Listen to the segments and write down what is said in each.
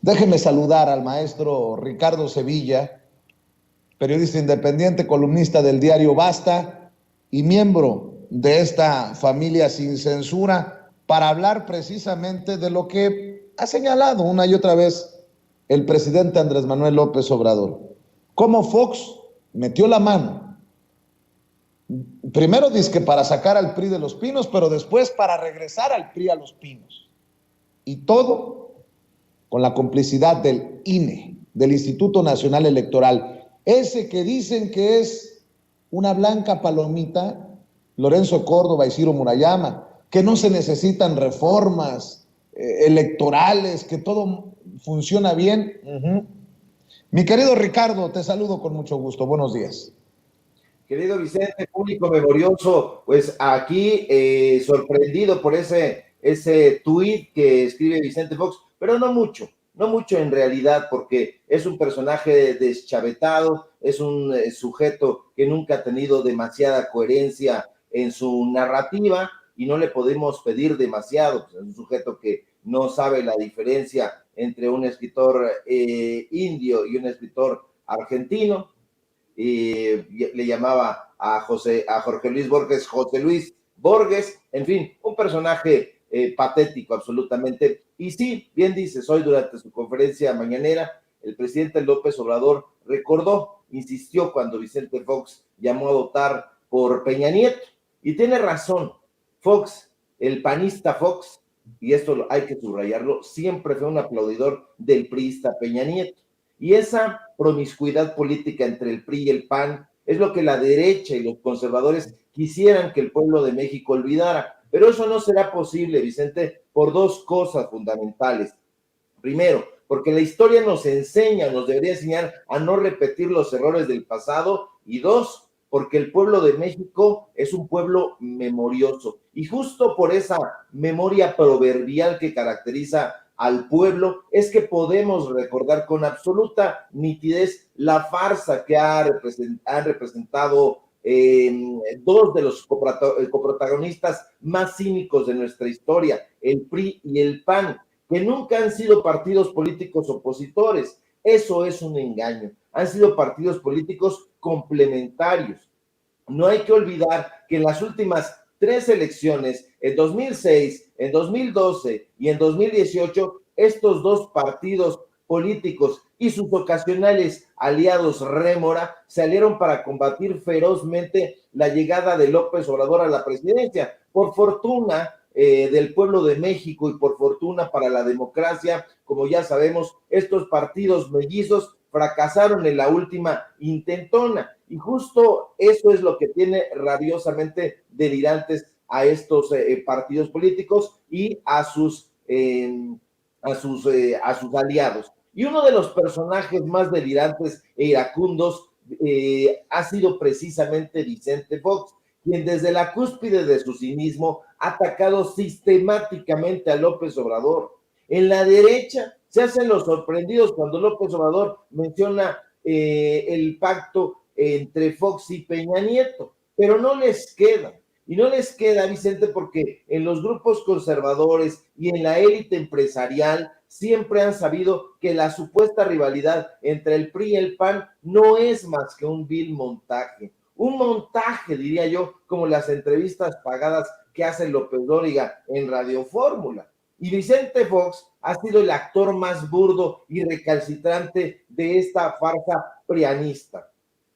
Déjeme saludar al maestro Ricardo Sevilla, periodista independiente, columnista del diario Basta y miembro de esta familia sin censura, para hablar precisamente de lo que ha señalado una y otra vez el presidente Andrés Manuel López Obrador. Cómo Fox metió la mano. Primero dizque para sacar al PRI de los Pinos, pero después para regresar al PRI a los Pinos. Y todo con la complicidad del INE, del Instituto Nacional Electoral. Ese que dicen que es una blanca palomita, Lorenzo Córdoba y Ciro Murayama, que no se necesitan reformas electorales, que todo funciona bien. Mi querido Ricardo, te saludo con mucho gusto. Buenos días. Querido Vicente, público memorioso, pues aquí sorprendido por ese tuit que escribe Vicente Fox, pero no mucho en realidad, porque es un personaje deschavetado, es un sujeto que nunca ha tenido demasiada coherencia en su narrativa y no le podemos pedir demasiado, pues es un sujeto que no sabe la diferencia entre un escritor indio y un escritor argentino. Le llamaba a Jorge Luis Borges, José Luis Borges, en fin, un personaje patético absolutamente. Y sí, bien dices, hoy durante su conferencia mañanera, el presidente López Obrador recordó, insistió cuando Vicente Fox llamó a votar por Peña Nieto, y tiene razón. Fox, el panista Fox, y esto hay que subrayarlo, siempre fue un aplaudidor del priista Peña Nieto. Y esa promiscuidad política entre el PRI y el PAN es lo que la derecha y los conservadores quisieran que el pueblo de México olvidara. Pero eso no será posible, Vicente, por dos cosas fundamentales. Primero, porque la historia nos enseña, nos debería enseñar a no repetir los errores del pasado. Y dos, porque el pueblo de México es un pueblo memorioso. Y justo por esa memoria proverbial que caracteriza al pueblo, es que podemos recordar con absoluta nitidez la farsa que han representado dos de los coprotagonistas más cínicos de nuestra historia, el PRI y el PAN, que nunca han sido partidos políticos opositores. Eso es un engaño. Han sido partidos políticos complementarios. No hay que olvidar que en las últimas tres elecciones, en 2006, en 2012 y en 2018, estos dos partidos políticos y sus ocasionales aliados rémora salieron para combatir ferozmente la llegada de López Obrador a la presidencia. Por fortuna del pueblo de México y por fortuna para la democracia, como ya sabemos, estos partidos mellizos fracasaron en la última intentona. Y justo eso es lo que tiene rabiosamente delirantes a estos partidos políticos y a sus aliados. Y uno de los personajes más delirantes e iracundos ha sido precisamente Vicente Fox, quien desde la cúspide de su cinismo ha atacado sistemáticamente a López Obrador. En la derecha se hacen los sorprendidos cuando López Obrador menciona el pacto entre Fox y Peña Nieto, pero no les queda. Y no les queda, Vicente, porque en los grupos conservadores y en la élite empresarial siempre han sabido que la supuesta rivalidad entre el PRI y el PAN no es más que un vil montaje. Un montaje, diría yo, como las entrevistas pagadas que hace López Dóriga en Radio Fórmula. Y Vicente Fox ha sido el actor más burdo y recalcitrante de esta farsa prianista.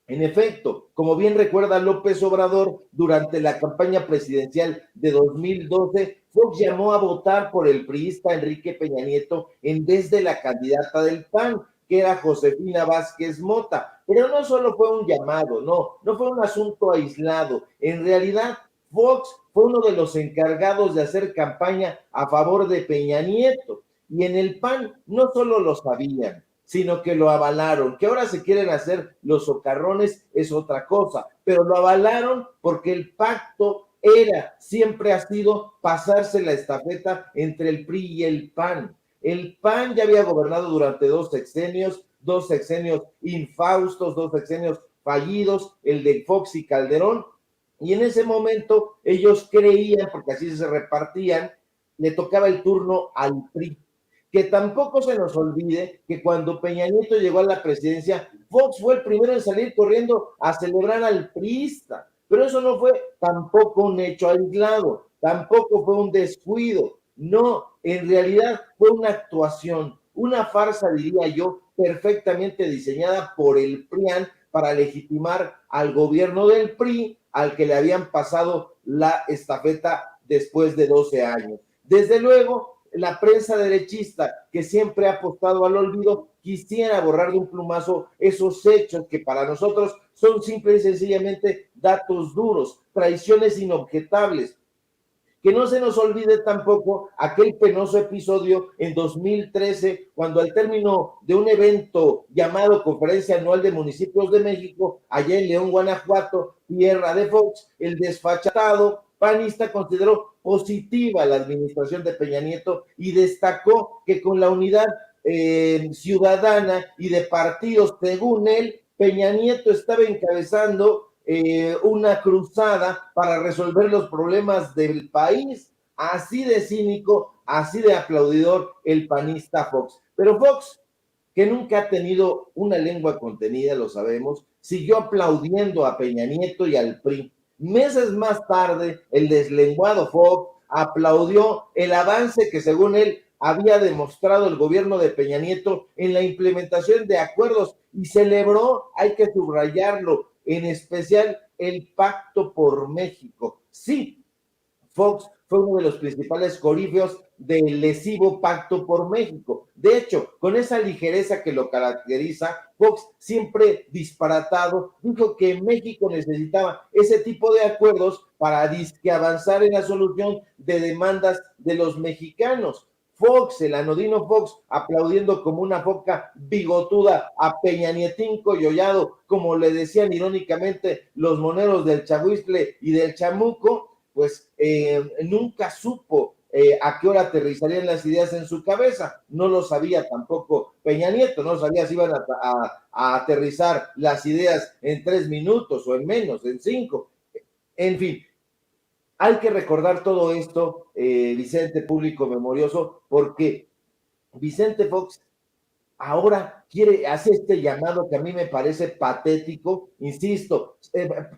En efecto, como bien recuerda López Obrador, durante la campaña presidencial de 2012, Fox llamó a votar por el priista Enrique Peña Nieto en vez de la candidata del PAN, que era Josefina Vázquez Mota. Pero no solo fue un llamado, no fue un asunto aislado. En realidad, Fox fue uno de los encargados de hacer campaña a favor de Peña Nieto. Y en el PAN no solo lo sabían, sino que lo avalaron. Que ahora se quieren hacer los socarrones es otra cosa, pero lo avalaron porque el pacto siempre ha sido pasarse la estafeta entre el PRI y el PAN. El PAN ya había gobernado durante dos sexenios infaustos, dos sexenios fallidos, el de Fox y Calderón, y en ese momento ellos creían, porque así se repartían, le tocaba el turno al PRI. Que tampoco se nos olvide que cuando Peña Nieto llegó a la presidencia, Fox fue el primero en salir corriendo a celebrar al priista, pero eso no fue tampoco un hecho aislado, tampoco fue un descuido, no, en realidad fue una actuación, una farsa, diría yo, perfectamente diseñada por el PRIAN para legitimar al gobierno del PRI, al que le habían pasado la estafeta después de 12 años. Desde luego, la prensa derechista, que siempre ha apostado al olvido, quisiera borrar de un plumazo esos hechos que para nosotros son simple y sencillamente datos duros, traiciones inobjetables. Que no se nos olvide tampoco aquel penoso episodio en 2013, cuando al término de un evento llamado Conferencia Anual de Municipios de México, allá en León, Guanajuato, tierra de Fox, el desfachatado panista consideró positiva la administración de Peña Nieto y destacó que con la unidad ciudadana y de partidos, según él, Peña Nieto estaba encabezando una cruzada para resolver los problemas del país. Así de cínico, así de aplaudidor el panista Fox. Pero Fox, que nunca ha tenido una lengua contenida, lo sabemos, siguió aplaudiendo a Peña Nieto y al PRI. Meses más tarde, el deslenguado Fox aplaudió el avance que, según él, había demostrado el gobierno de Peña Nieto en la implementación de acuerdos y celebró, hay que subrayarlo, en especial el Pacto por México. Sí, Fox fue uno de los principales coríferos del lesivo Pacto por México. De hecho, con esa ligereza que lo caracteriza, Fox, siempre disparatado, dijo que México necesitaba ese tipo de acuerdos para disque avanzar en la solución de demandas de los mexicanos. Fox, el anodino Fox, aplaudiendo como una foca bigotuda a Peña Nietín Coyollado, como le decían irónicamente los moneros del Chahuizcle y del Chamuco, pues nunca supo a qué hora aterrizarían las ideas en su cabeza. No lo sabía tampoco Peña Nieto, no sabía si iban a aterrizar las ideas en 3 minutos o en menos, en 5. En fin, hay que recordar todo esto, Vicente, público memorioso, porque Vicente Fox ahora hace este llamado que a mí me parece patético, insisto,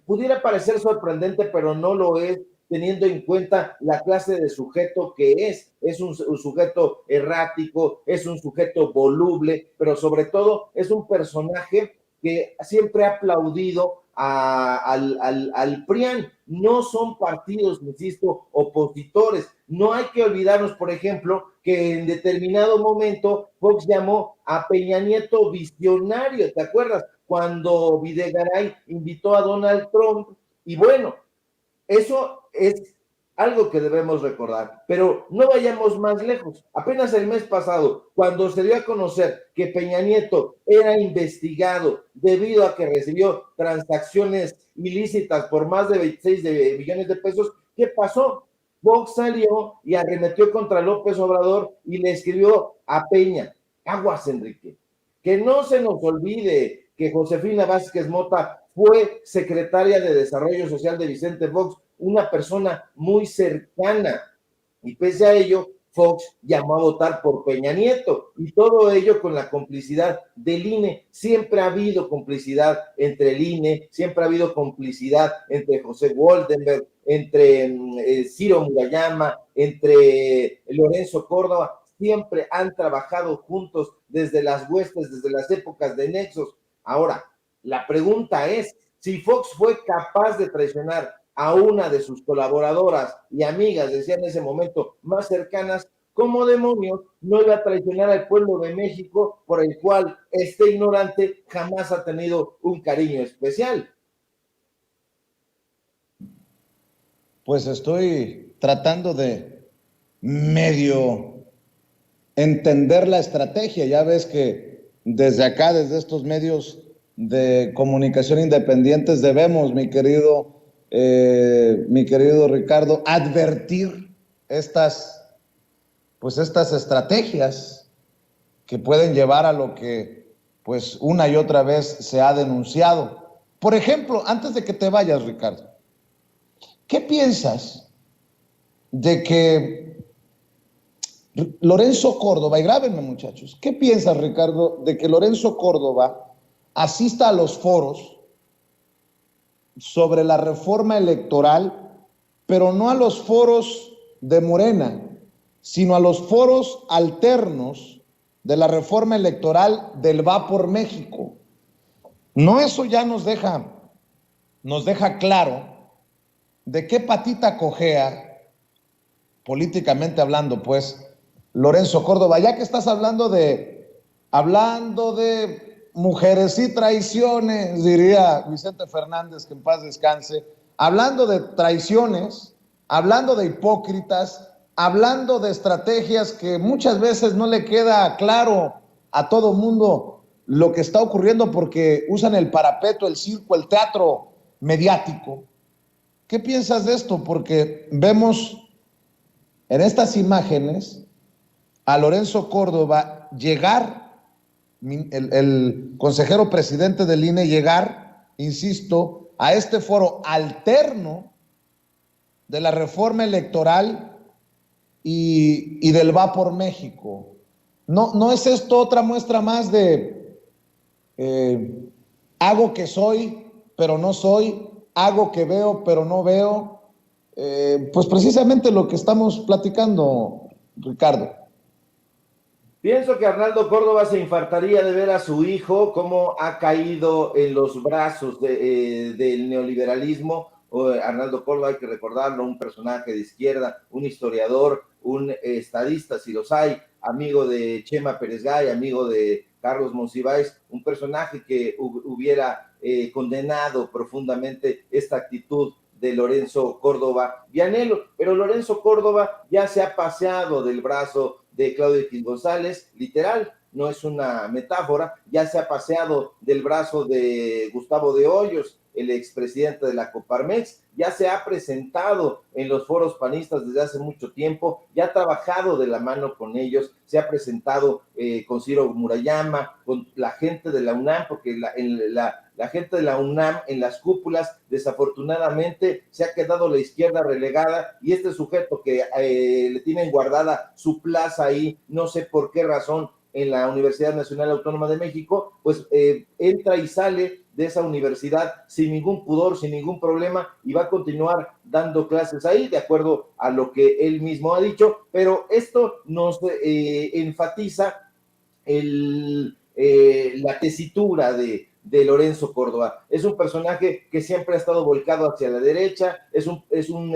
pudiera parecer sorprendente, pero no lo es, teniendo en cuenta la clase de sujeto que es un sujeto errático, es un sujeto voluble, pero sobre todo es un personaje que siempre ha aplaudido al PRIAN. No son partidos, insisto, opositores. No hay que olvidarnos, por ejemplo, que en determinado momento Fox llamó a Peña Nieto visionario, ¿te acuerdas? Cuando Videgaray invitó a Donald Trump, y bueno, eso es algo que debemos recordar, pero no vayamos más lejos. Apenas el mes pasado, cuando se dio a conocer que Peña Nieto era investigado debido a que recibió transacciones ilícitas por más de 26 millones de pesos, ¿qué pasó? Vox salió y arremetió contra López Obrador y le escribió a Peña: aguas, Enrique, que no se nos olvide que Josefina Vázquez Mota fue secretaria de Desarrollo Social de Vicente Fox, una persona muy cercana, y pese a ello, Fox llamó a votar por Peña Nieto, y todo ello con la complicidad del INE. Siempre ha habido complicidad entre el INE, siempre ha habido complicidad entre José Woldenberg, entre Ciro Murayama, entre Lorenzo Córdoba. Siempre han trabajado juntos desde las huestes, desde las épocas de nexos. Ahora, la pregunta es, si Fox fue capaz de traicionar a una de sus colaboradoras y amigas, decía en ese momento, más cercanas, ¿cómo demonios no iba a traicionar al pueblo de México, por el cual este ignorante jamás ha tenido un cariño especial? Pues estoy tratando de medio entender la estrategia. Ya ves que desde acá, desde estos medios de comunicación independientes, debemos, mi querido Ricardo, advertir estas estrategias que pueden llevar a lo que pues una y otra vez se ha denunciado. Por ejemplo, antes de que te vayas, Ricardo, ¿qué piensas de que Lorenzo Córdoba, y grábenme muchachos, ¿qué piensas, Ricardo, de que Lorenzo Córdoba asista a los foros sobre la reforma electoral, pero no a los foros de Morena, sino a los foros alternos de la reforma electoral del Va por México? No, eso ya nos deja claro de qué patita cojea, políticamente hablando, pues, Lorenzo Córdoba, ya que estás hablando de mujeres y traiciones, diría Vicente Fernández, que en paz descanse, hablando de traiciones, hablando de hipócritas, hablando de estrategias que muchas veces no le queda claro a todo mundo lo que está ocurriendo porque usan el parapeto, el circo, el teatro mediático. ¿Qué piensas de esto? Porque vemos en estas imágenes a Lorenzo Córdoba llegar, el consejero presidente del INE llegar, insisto, a este foro alterno de la reforma electoral y del Va por México. ¿No es esto otra muestra más de hago que soy, pero no soy, hago que veo, pero no veo? Pues precisamente lo que estamos platicando, Ricardo. Pienso que Arnaldo Córdoba se infartaría de ver a su hijo cómo ha caído en los brazos del neoliberalismo. Arnaldo Córdoba, hay que recordarlo, un personaje de izquierda, un historiador, un estadista, si los hay, amigo de Chema Pérez Gay, amigo de Carlos Monsiváis, un personaje que hubiera condenado profundamente esta actitud de Lorenzo Córdoba Vianello, pero Lorenzo Córdoba ya se ha paseado del brazo de Claudio X González, literal, no es una metáfora, ya se ha paseado del brazo de Gustavo de Hoyos, el expresidente de la Coparmex, ya se ha presentado en los foros panistas desde hace mucho tiempo, ya ha trabajado de la mano con ellos, se ha presentado con Ciro Murayama, con la gente de la UNAM, porque la gente de la UNAM en las cúpulas, desafortunadamente, se ha quedado la izquierda relegada y este sujeto que le tienen guardada su plaza ahí, no sé por qué razón, en la Universidad Nacional Autónoma de México, pues entra y sale de esa universidad sin ningún pudor, sin ningún problema, y va a continuar dando clases ahí, de acuerdo a lo que él mismo ha dicho, pero esto nos enfatiza la tesitura de Lorenzo Córdoba. Es un personaje que siempre ha estado volcado hacia la derecha, es un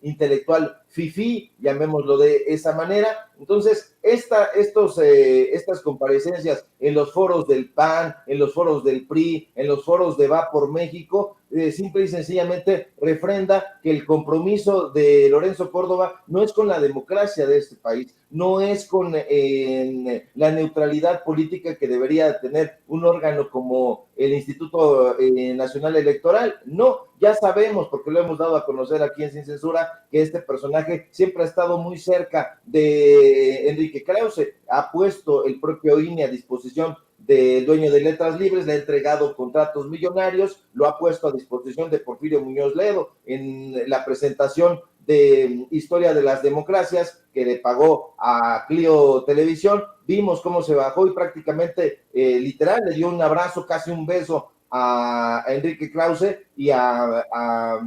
intelectual fifí, llamémoslo de esa manera. Entonces, estas comparecencias en los foros del PAN, en los foros del PRI, en los foros de Va por México, simple y sencillamente refrenda que el compromiso de Lorenzo Córdoba no es con la democracia de este país, no es con la neutralidad política que debería tener un órgano como el Instituto Nacional Electoral. No, ya sabemos, porque lo hemos dado a conocer aquí en Sin Censura, que este personaje siempre ha estado muy cerca de Enrique Krause, ha puesto el propio INE a disposición del dueño de Letras Libres, le ha entregado contratos millonarios, lo ha puesto a disposición de Porfirio Muñoz Ledo en la presentación de Historia de las Democracias que le pagó a Clio Televisión. Vimos cómo se bajó y prácticamente literal le dio un abrazo, casi un beso a Enrique Krause y a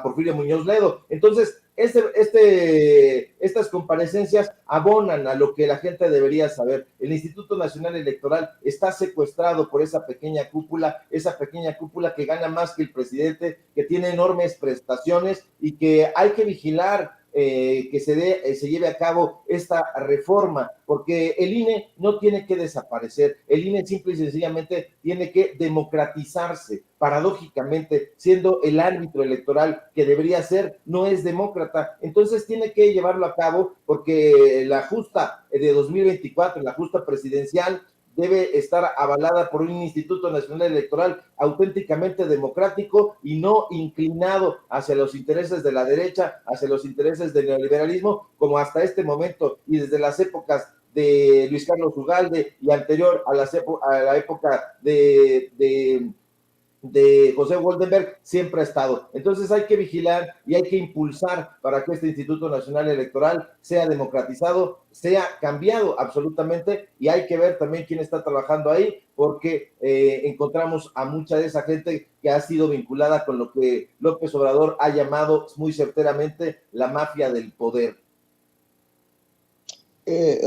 Porfirio Muñoz Ledo. Entonces, estas comparecencias abonan a lo que la gente debería saber. El Instituto Nacional Electoral está secuestrado por esa pequeña cúpula que gana más que el presidente, que tiene enormes prestaciones y que hay que vigilar que se lleve a cabo esta reforma, porque el INE no tiene que desaparecer, el INE simple y sencillamente tiene que democratizarse. Paradójicamente, siendo el árbitro electoral que debería ser, no es demócrata, entonces tiene que llevarlo a cabo porque la justa de 2024, la justa presidencial, debe estar avalada por un Instituto Nacional Electoral auténticamente democrático y no inclinado hacia los intereses de la derecha, hacia los intereses del neoliberalismo, como hasta este momento y desde las épocas de Luis Carlos Ugalde y anterior a la época de de José Woldenberg siempre ha estado. Entonces hay que vigilar y hay que impulsar para que este Instituto Nacional Electoral sea democratizado, sea cambiado absolutamente, y hay que ver también quién está trabajando ahí, porque encontramos a mucha de esa gente que ha sido vinculada con lo que López Obrador ha llamado muy certeramente la mafia del poder.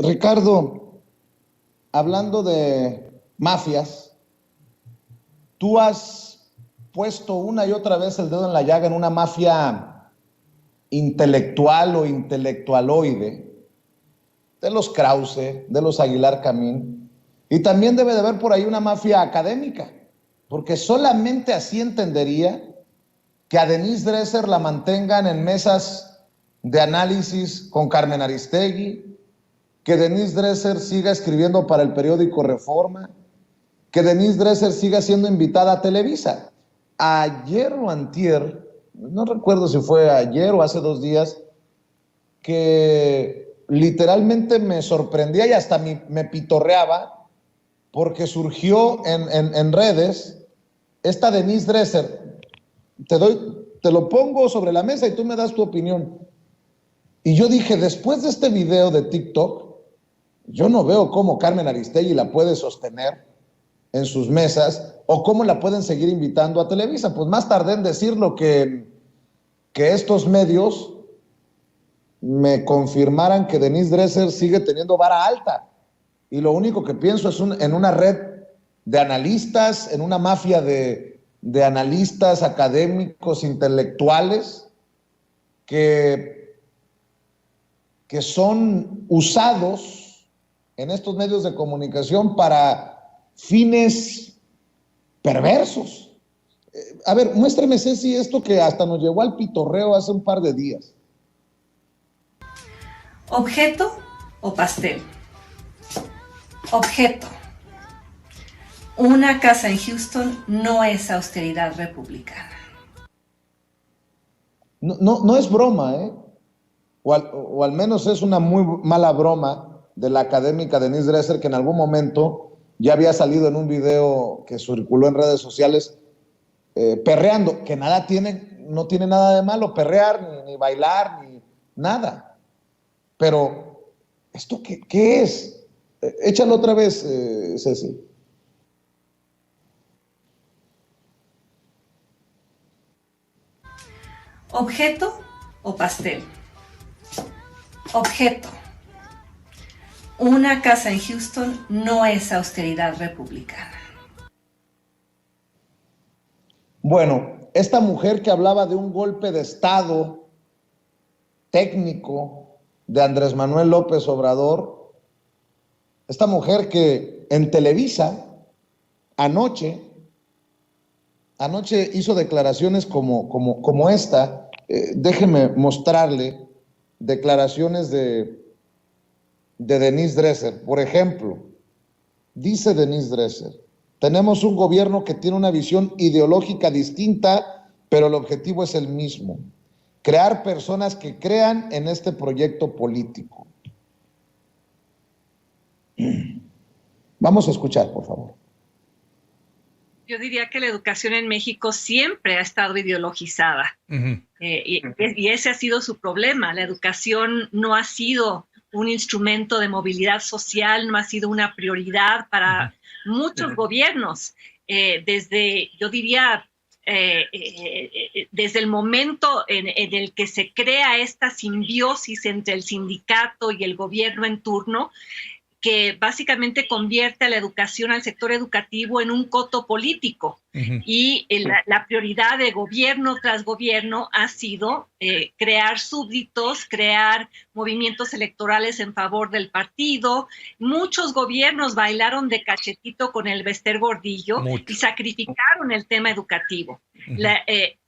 Ricardo, hablando de mafias, tú has puesto una y otra vez el dedo en la llaga en una mafia intelectual o intelectualoide, de los Krause, de los Aguilar Camín, y también debe de haber por ahí una mafia académica, porque solamente así entendería que a Denise Dresser la mantengan en mesas de análisis con Carmen Aristegui, que Denise Dresser siga escribiendo para el periódico Reforma, que Denise Dresser siga siendo invitada a Televisa. Ayer o antier, no recuerdo si fue ayer o hace 2 días, que literalmente me sorprendía y hasta me pitorreaba, porque surgió en redes esta Denise Dresser. Te lo pongo sobre la mesa y tú me das tu opinión. Y yo dije, después de este video de TikTok, yo no veo cómo Carmen Aristegui la puede sostener en sus mesas o cómo la pueden seguir invitando a Televisa. Pues más tardé en decirlo que estos medios me confirmaran que Denise Dresser sigue teniendo vara alta. Y lo único que pienso es en una red de analistas, en una mafia de analistas académicos, intelectuales, que son usados en estos medios de comunicación para fines perversos. A ver, muéstrame, Ceci, esto que hasta nos llevó al pitorreo hace un par de días. ¿Objeto o pastel? Objeto. Una casa en Houston no es austeridad republicana. No es broma, ¿eh? O al menos es una muy mala broma de la académica Denise Dresser, que en algún momento ya había salido en un video que circuló en redes sociales perreando, que no tiene nada de malo perrear, ni bailar, ni nada. Pero, ¿esto qué es? Échalo otra vez, Ceci. ¿Objeto o pastel? Objeto. Una casa en Houston no es austeridad republicana. Bueno, esta mujer que hablaba de un golpe de Estado técnico de Andrés Manuel López Obrador, esta mujer que en Televisa anoche hizo declaraciones como esta. Déjeme mostrarle declaraciones de Denise Dresser. Por ejemplo, dice Denise Dresser: tenemos un gobierno que tiene una visión ideológica distinta, pero el objetivo es el mismo: crear personas que crean en este proyecto político. Vamos a escuchar, por favor. Yo diría que la educación en México siempre ha estado ideologizada. Y ese ha sido su problema. La educación no ha sido un instrumento de movilidad social, no ha sido una prioridad para muchos gobiernos. Desde el momento en el que se crea esta simbiosis entre el sindicato y el gobierno en turno, que básicamente convierte a la educación, al sector educativo, en un coto político. Y la prioridad de gobierno tras gobierno ha sido crear súbditos, crear movimientos electorales en favor del partido. Muchos gobiernos bailaron de cachetito con el Bester Gordillo y sacrificaron el tema educativo.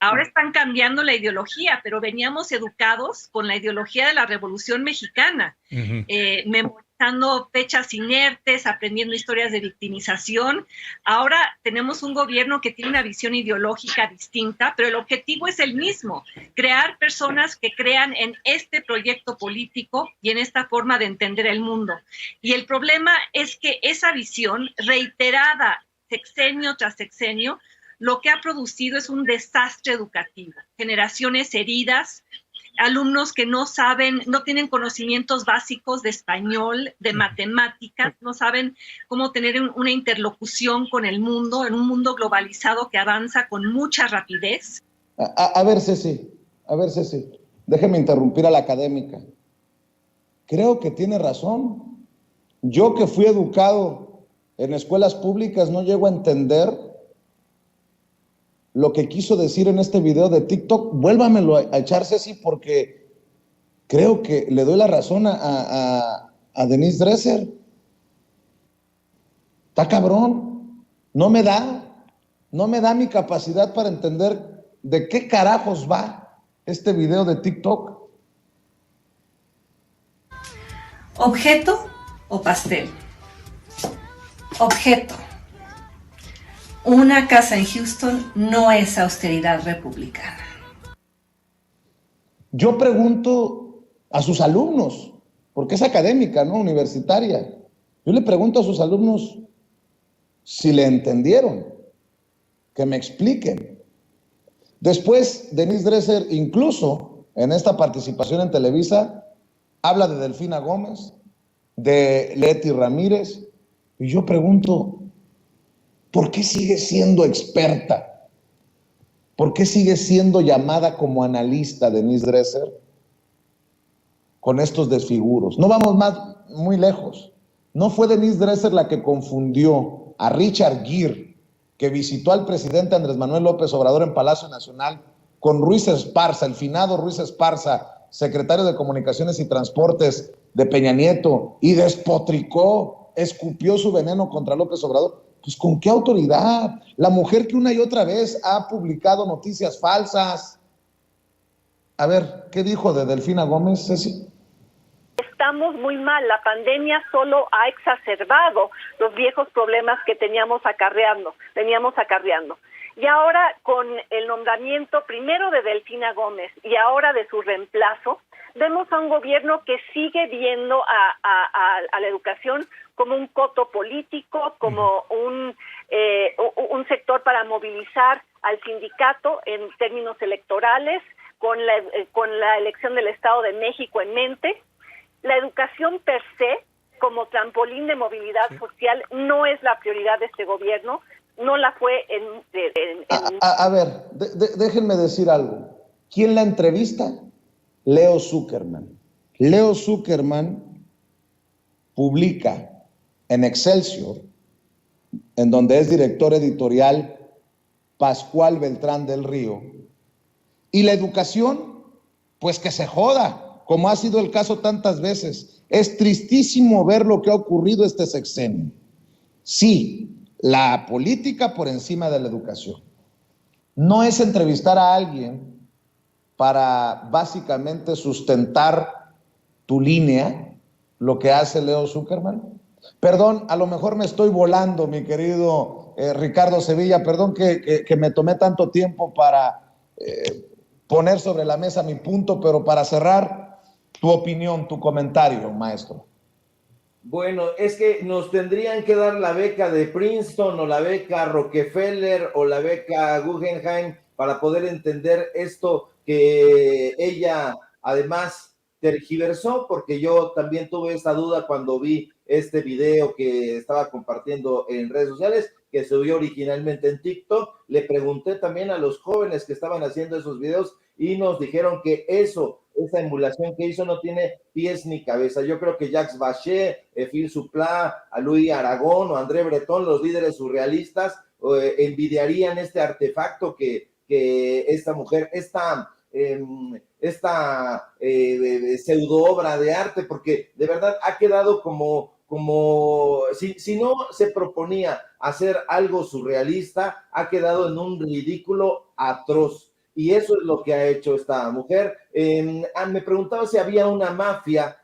Ahora están cambiando la ideología, pero veníamos educados con la ideología de la Revolución Mexicana, memorizando fechas inertes, aprendiendo historias de victimización. Ahora tenemos un gobierno que tiene una visión ideológica distinta, pero el objetivo es el mismo: crear personas que crean en este proyecto político y en esta forma de entender el mundo. Y el problema es que esa visión, reiterada sexenio tras sexenio, lo que ha producido es un desastre educativo, generaciones heridas, alumnos que no saben, no tienen conocimientos básicos de español, de matemáticas, no saben cómo tener una interlocución con el mundo, en un mundo globalizado que avanza con mucha rapidez. A ver, Ceci, déjeme interrumpir a la académica. Creo que tiene razón. Yo que fui educado en escuelas públicas no llego a entender lo que quiso decir en este video de TikTok. Vuélvamelo a echar, Ceci, porque creo que le doy la razón a Denise Dresser. Está cabrón. No me da mi capacidad para entender de qué carajos va este video de TikTok. ¿Objeto o pastel? Objeto. Una casa en Houston no es austeridad republicana. Yo pregunto a sus alumnos, porque es académica, ¿no? Universitaria. Yo le pregunto a sus alumnos si le entendieron, que me expliquen. Después, Denise Dresser, incluso en esta participación en Televisa, habla de Delfina Gómez, de Leti Ramírez, y yo pregunto, ¿por qué sigue siendo experta? ¿Por qué sigue siendo llamada como analista Denise Dresser con estos desfiguros? No vamos muy lejos. No fue Denise Dresser la que confundió a Richard Gere, que visitó al presidente Andrés Manuel López Obrador en Palacio Nacional, con Ruiz Esparza, el finado Ruiz Esparza, secretario de Comunicaciones y Transportes de Peña Nieto, y despotricó, escupió su veneno contra López Obrador. Pues ¿con qué autoridad? La mujer que una y otra vez ha publicado noticias falsas. A ver, ¿qué dijo de Delfina Gómez, Ceci? Estamos muy mal, la pandemia solo ha exacerbado los viejos problemas que veníamos acarreando. Y ahora con el nombramiento primero de Delfina Gómez y ahora de su reemplazo, vemos a un gobierno que sigue viendo a la educación como un coto político, como un sector para movilizar al sindicato en términos electorales, con la elección del Estado de México en mente. La educación per se, como trampolín de movilidad social, no es la prioridad de este gobierno, no la fue A ver, déjenme decir algo. ¿Quién la entrevista? Leo Zuckerman. Leo Zuckerman publica en Excelsior, en donde es director editorial Pascual Beltrán del Río, y la educación, pues que se joda, como ha sido el caso tantas veces. Es tristísimo ver lo que ha ocurrido este sexenio. Sí, la política por encima de la educación. No es entrevistar a alguien para básicamente sustentar tu línea, lo que hace Leo Zuckerman. Perdón, a lo mejor me estoy volando, mi querido Ricardo Sevilla, perdón que me tomé tanto tiempo para poner sobre la mesa mi punto, pero para cerrar, tu opinión, tu comentario, maestro. Bueno, es que nos tendrían que dar la beca de Princeton o la beca Rockefeller o la beca Guggenheim para poder entender esto que ella además tergiversó, porque yo también tuve esta duda cuando vi este video que estaba compartiendo en redes sociales, que se vio originalmente en TikTok. Le pregunté también a los jóvenes que estaban haciendo esos videos y nos dijeron que esa emulación que hizo no tiene pies ni cabeza. Yo creo que Jacques Vallée, Phil Supla, a Louis Aragón o André Breton, los líderes surrealistas, envidiarían este artefacto que esta mujer, esta pseudo obra de arte, porque de verdad ha quedado como si no se proponía hacer algo surrealista, ha quedado en un ridículo atroz. Y eso es lo que ha hecho esta mujer. Me preguntaba si había una mafia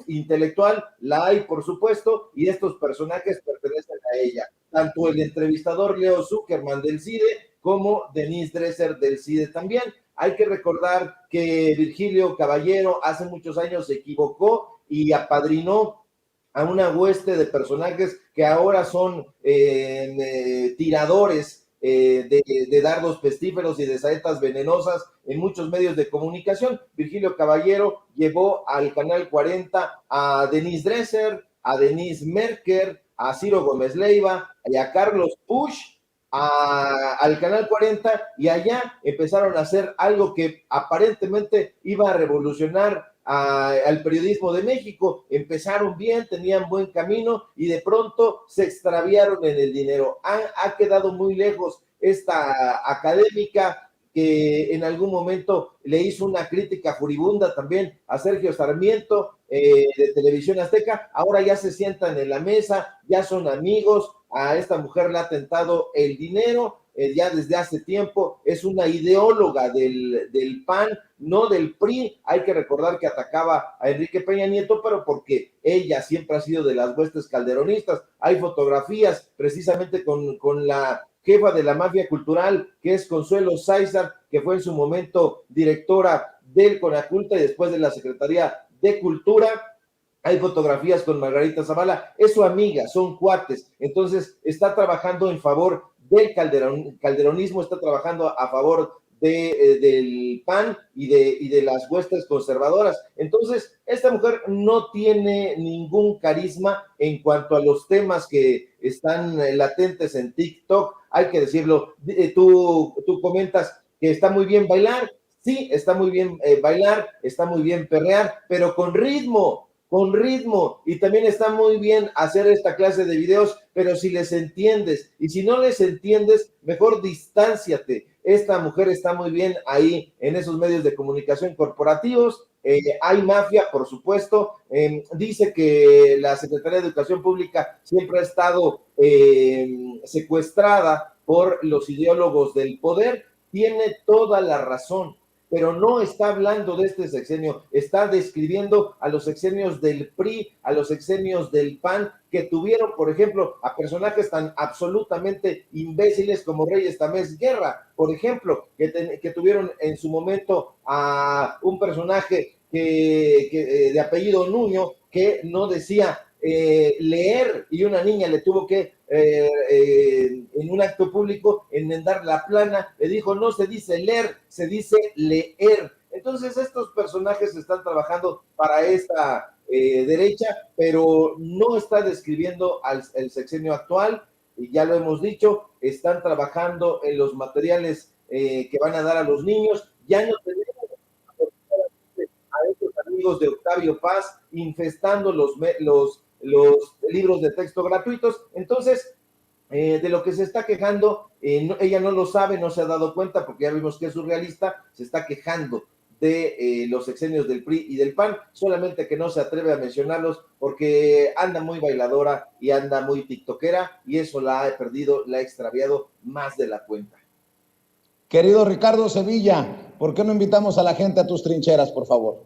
intelectual. La hay, por supuesto, y estos personajes pertenecen a ella. Tanto el entrevistador Leo Zuckerman del CIDE como Denise Dresser del CIDE también. Hay que recordar que Virgilio Caballero hace muchos años se equivocó y apadrinó a una hueste de personajes que ahora son tiradores de dardos pestíferos y de saetas venenosas en muchos medios de comunicación. Virgilio Caballero llevó al Canal 40 a Denise Dresser, a Denise Merker, a Ciro Gómez Leiva y a Carlos Puch al Canal 40, y allá empezaron a hacer algo que aparentemente iba a revolucionar al periodismo de México. Empezaron bien, tenían buen camino y de pronto se extraviaron en el dinero. Ha quedado muy lejos esta académica que en algún momento le hizo una crítica furibunda también a Sergio Sarmiento de Televisión Azteca. Ahora ya se sientan en la mesa, ya son amigos. A esta mujer le ha tentado el dinero ya desde hace tiempo. Es una ideóloga del PAN, no del PRI. Hay que recordar que atacaba a Enrique Peña Nieto, pero porque ella siempre ha sido de las huestes calderonistas. Hay fotografías precisamente con la jefa de la mafia cultural, que es Consuelo Sáizar, que fue en su momento directora del Conaculta y después de la Secretaría de Cultura. Hay fotografías con Margarita Zavala, es su amiga, son cuates. Entonces está trabajando en favor del calderonismo, está trabajando a favor del PAN y de las huestes conservadoras. Entonces, esta mujer no tiene ningún carisma en cuanto a los temas que están latentes en TikTok. Hay que decirlo, tú comentas que está muy bien bailar. Sí, está muy bien bailar, está muy bien perrear, pero con ritmo, y también está muy bien hacer esta clase de videos, pero si les entiendes, y si no les entiendes, mejor distánciate. Esta mujer está muy bien ahí en esos medios de comunicación corporativos. Hay mafia, por supuesto. Dice que la Secretaría de Educación Pública siempre ha estado secuestrada por los ideólogos del poder. Tiene toda la razón, pero no está hablando de este sexenio, está describiendo a los sexenios del PRI, a los sexenios del PAN, que tuvieron, por ejemplo, a personajes tan absolutamente imbéciles como Reyes Tamés Guerra, por ejemplo, que tuvieron en su momento a un personaje de apellido Nuño, que no decía leer, y una niña le tuvo que en un acto público enmendar la plana, le dijo: no se dice leer, se dice leer. Entonces estos personajes están trabajando para esta derecha, pero no está describiendo el sexenio actual, y ya lo hemos dicho, están trabajando en los materiales que van a dar a los niños. Ya no tenemos a estos amigos de Octavio Paz infestando los libros de texto gratuitos. Entonces, de lo que se está quejando, ella no lo sabe, no se ha dado cuenta, porque ya vimos que es surrealista. Se está quejando de los sexenios del PRI y del PAN, solamente que no se atreve a mencionarlos porque anda muy bailadora y anda muy tiktokera, y eso la ha perdido, la ha extraviado más de la cuenta. Querido Ricardo Sevilla, ¿por qué no invitamos a la gente a tus trincheras, por favor?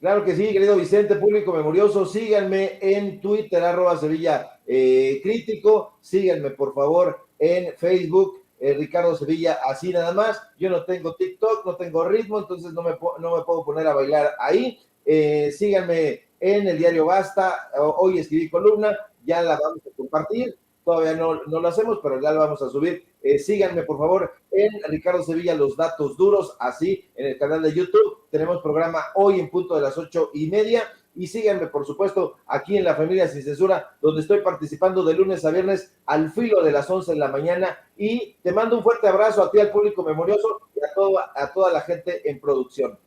Claro que sí, querido Vicente, público memorioso. Síganme en Twitter, @Sevilla Crítico. Síganme, por favor, en Facebook, Ricardo Sevilla, así nada más. Yo no tengo TikTok, no tengo ritmo, entonces no me puedo poner a bailar ahí. Síganme en el diario Basta. Hoy escribí columna, ya la vamos a compartir. Todavía no lo hacemos, pero ya lo vamos a subir. Síganme, por favor, en Ricardo Sevilla, los datos duros, así, en el canal de YouTube. Tenemos programa hoy en punto de las 8:30. Y síganme, por supuesto, aquí en La Familia Sin Censura, donde estoy participando de lunes a viernes al filo de las 11 de la mañana. Y te mando un fuerte abrazo a ti, al público memorioso, y a toda la gente en producción.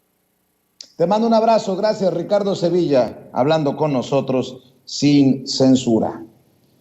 Te mando un abrazo. Gracias, Ricardo Sevilla, hablando con nosotros sin censura.